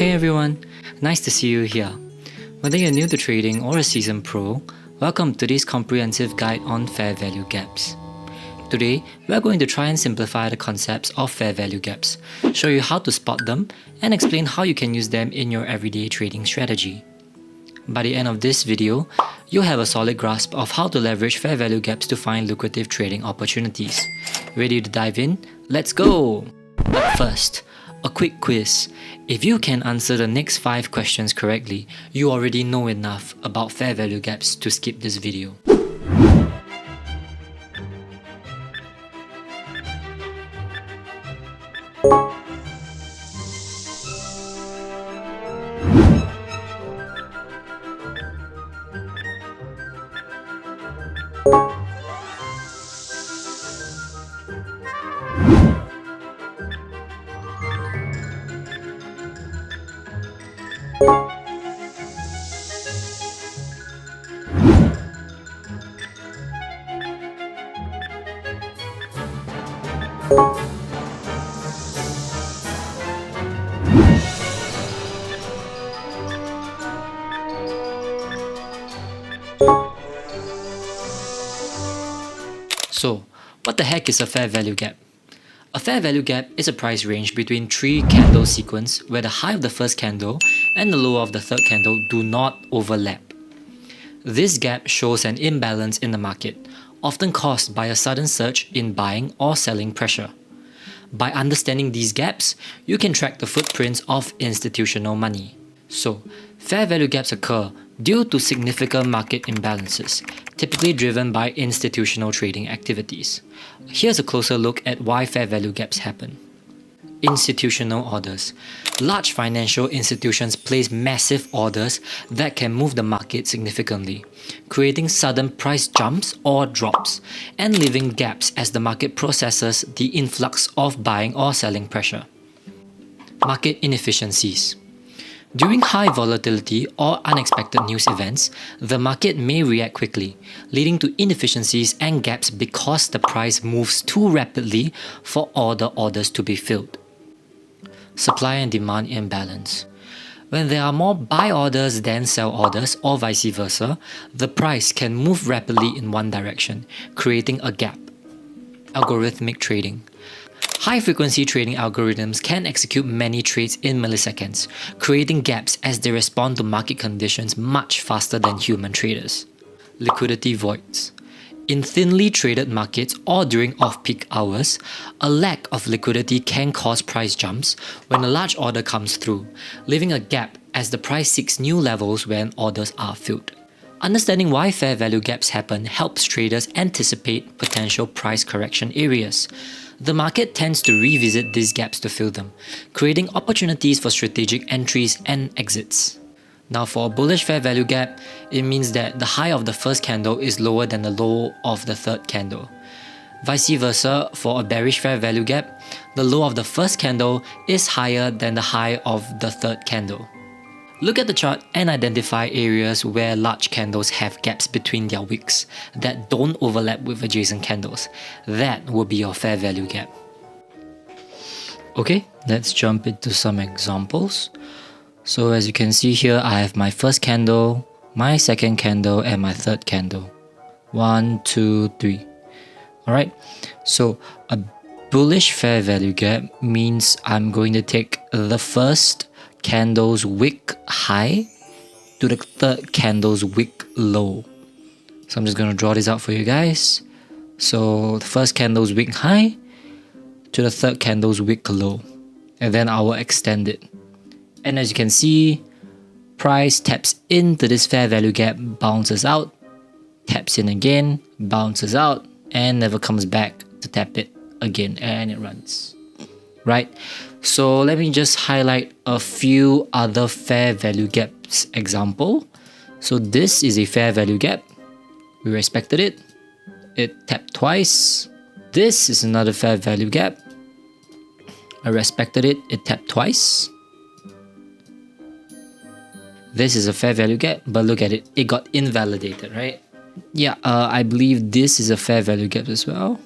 Hey everyone, nice to see you here. Whether you're new to trading or a seasoned pro, welcome to this comprehensive guide on fair value gaps. Today, we're going to try and simplify the concepts of fair value gaps, show you how to spot them, and explain how you can use them in your everyday trading strategy. By the end of this video, you'll have a solid grasp of how to leverage fair value gaps to find lucrative trading opportunities. Ready to dive in? Let's go! But first, a quick quiz. If you can answer the next 5 questions correctly, you already know enough about fair value gaps to skip this video. So, what the heck is a fair value gap? A fair value gap is a price range between 3 candle sequence where the high of the first candle and the low of the third candle do not overlap. This gap shows an imbalance in the market, often caused by a sudden surge in buying or selling pressure. By understanding these gaps, you can track the footprints of institutional money. So, fair value gaps occur due to significant market imbalances, typically driven by institutional trading activities. Here's a closer look at why fair value gaps happen. Institutional orders. Large financial institutions place massive orders that can move the market significantly, creating sudden price jumps or drops, and leaving gaps as the market processes the influx of buying or selling pressure. Market inefficiencies. During high volatility or unexpected news events, the market may react quickly, leading to inefficiencies and gaps because the price moves too rapidly for all the orders to be filled. Supply and demand imbalance. When there are more buy orders than sell orders or vice versa, the price can move rapidly in one direction, creating a gap. Algorithmic trading. High-frequency trading algorithms can execute many trades in milliseconds, creating gaps as they respond to market conditions much faster than human traders. Liquidity voids. In thinly traded markets or during off-peak hours, a lack of liquidity can cause price jumps when a large order comes through, leaving a gap as the price seeks new levels when orders are filled. Understanding why fair value gaps happen helps traders anticipate potential price correction areas. The market tends to revisit these gaps to fill them, creating opportunities for strategic entries and exits. Now for a bullish fair value gap, it means that the high of the first candle is lower than the low of the third candle. Vice versa, for a bearish fair value gap, the low of the first candle is higher than the high of the third candle. Look at the chart and identify areas where large candles have gaps between their wicks that don't overlap with adjacent candles. That will be your fair value gap. Okay, let's jump into some examples. So as you can see here, I have my first candle, my second candle, and my third candle. 1, 2, 3. Alright, so a bullish fair value gap means I'm going to take the first candle's wick high to the third candle's wick low. So I'm just going to draw this out for you guys. So the first candle's wick high to the third candle's wick low, and then I will extend it. And as you can see, price taps into this fair value gap, bounces out, taps in again, bounces out, and never comes back to tap it again, and it runs. Right? So let me just highlight a few other fair value gaps example. So this is a fair value gap. We respected it. It tapped twice. This is another fair value gap. I respected it. It tapped twice. This is a fair value gap, but look at it. It got invalidated, right? Yeah, I believe this is a fair value gap as well,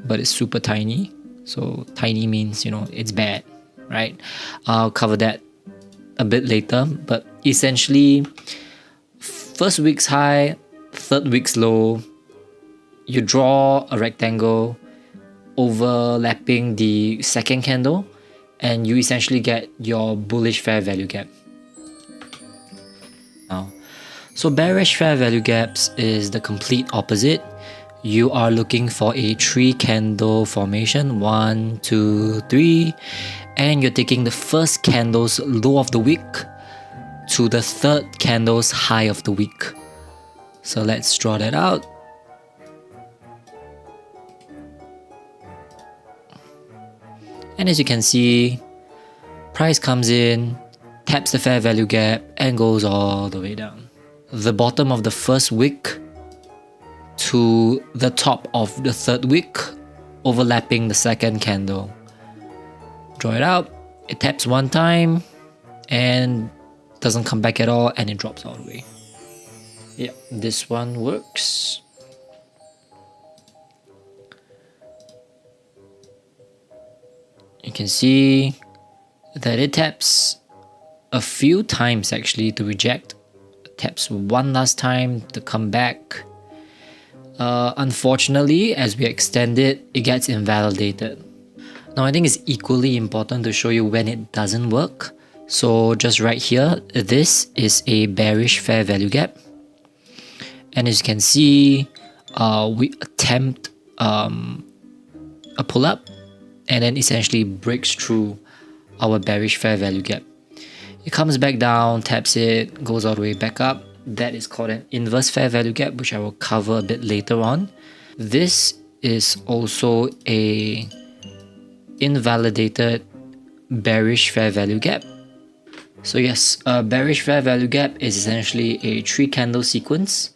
but it's super tiny. So tiny means, it's bad, right? I'll cover that a bit later, but essentially first week's high, third week's low, you draw a rectangle overlapping the second candle and you essentially get your bullish fair value gap. Now, so bearish fair value gaps is the complete opposite. You are looking for a 3 candle formation, 1, 2, 3, and you're taking the first candle's low of the week to the third candle's high of the week. So let's draw that out. And as you can see, price comes in, taps the fair value gap and goes all the way down. The bottom of the first wick to the top of the third wick, overlapping the second candle. Draw it out, it taps one time and doesn't come back at all, and it drops all the way. Yeah, this one works. You can see that it taps a few times actually to reject. It taps one last time to come back. Unfortunately, as we extend it, it gets invalidated. Now I think it's equally important to show you when it doesn't work. So just right here, this is a bearish fair value gap. And as you can see, we attempt a pull-up and then essentially breaks through our bearish fair value gap. It comes back down, taps it, goes all the way back up. That is called an inverse fair value gap, which I will cover a bit later on. This is also a invalidated bearish fair value gap. So yes, a bearish fair value gap is essentially a 3 candle sequence.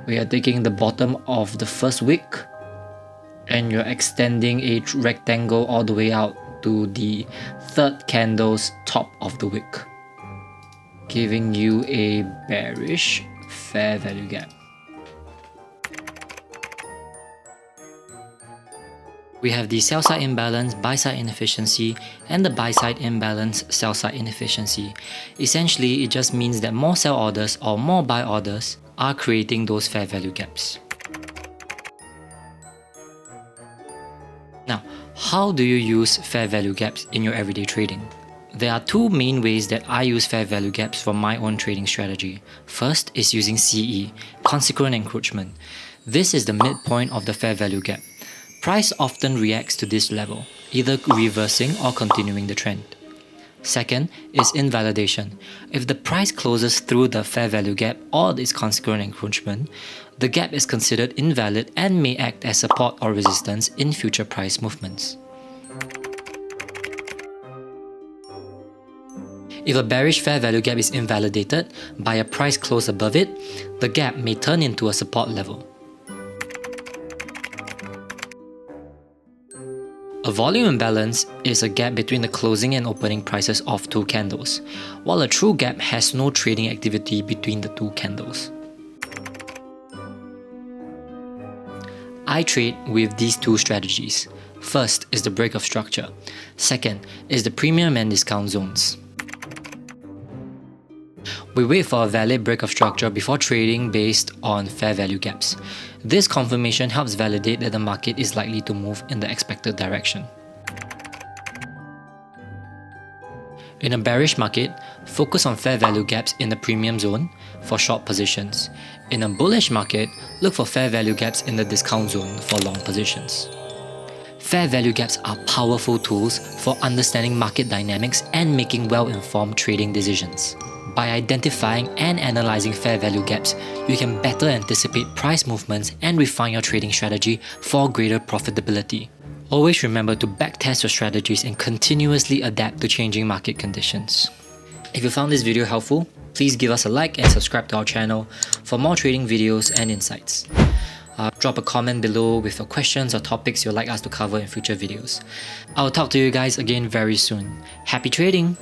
We are taking the bottom of the first wick and you're extending a rectangle all the way out to the third candle's top of the wick, giving you a bearish fair value gap. We have the sell side imbalance, buy side inefficiency, and the buy side imbalance, sell side inefficiency. Essentially, it just means that more sell orders or more buy orders are creating those fair value gaps. Now, how do you use fair value gaps in your everyday trading? There are two main ways that I use fair value gaps for my own trading strategy. First is using CE, consequent encroachment. This is the midpoint of the fair value gap. Price often reacts to this level, either reversing or continuing the trend. Second is invalidation. If the price closes through the fair value gap or its consequent encroachment, the gap is considered invalid and may act as support or resistance in future price movements. If a bearish fair value gap is invalidated by a price close above it, the gap may turn into a support level. A volume imbalance is a gap between the closing and opening prices of two candles, while a true gap has no trading activity between the two candles. I trade with these two strategies. First is the break of structure. Second is the premium and discount zones. We wait for a valid break of structure before trading based on fair value gaps. This confirmation helps validate that the market is likely to move in the expected direction. In a bearish market, focus on fair value gaps in the premium zone for short positions. In a bullish market, look for fair value gaps in the discount zone for long positions. Fair value gaps are powerful tools for understanding market dynamics and making well-informed trading decisions. By identifying and analyzing fair value gaps, you can better anticipate price movements and refine your trading strategy for greater profitability. Always remember to backtest your strategies and continuously adapt to changing market conditions. If you found this video helpful, please give us a like and subscribe to our channel for more trading videos and insights. Drop a comment below with your questions or topics you'd like us to cover in future videos. I'll talk to you guys again very soon. Happy trading!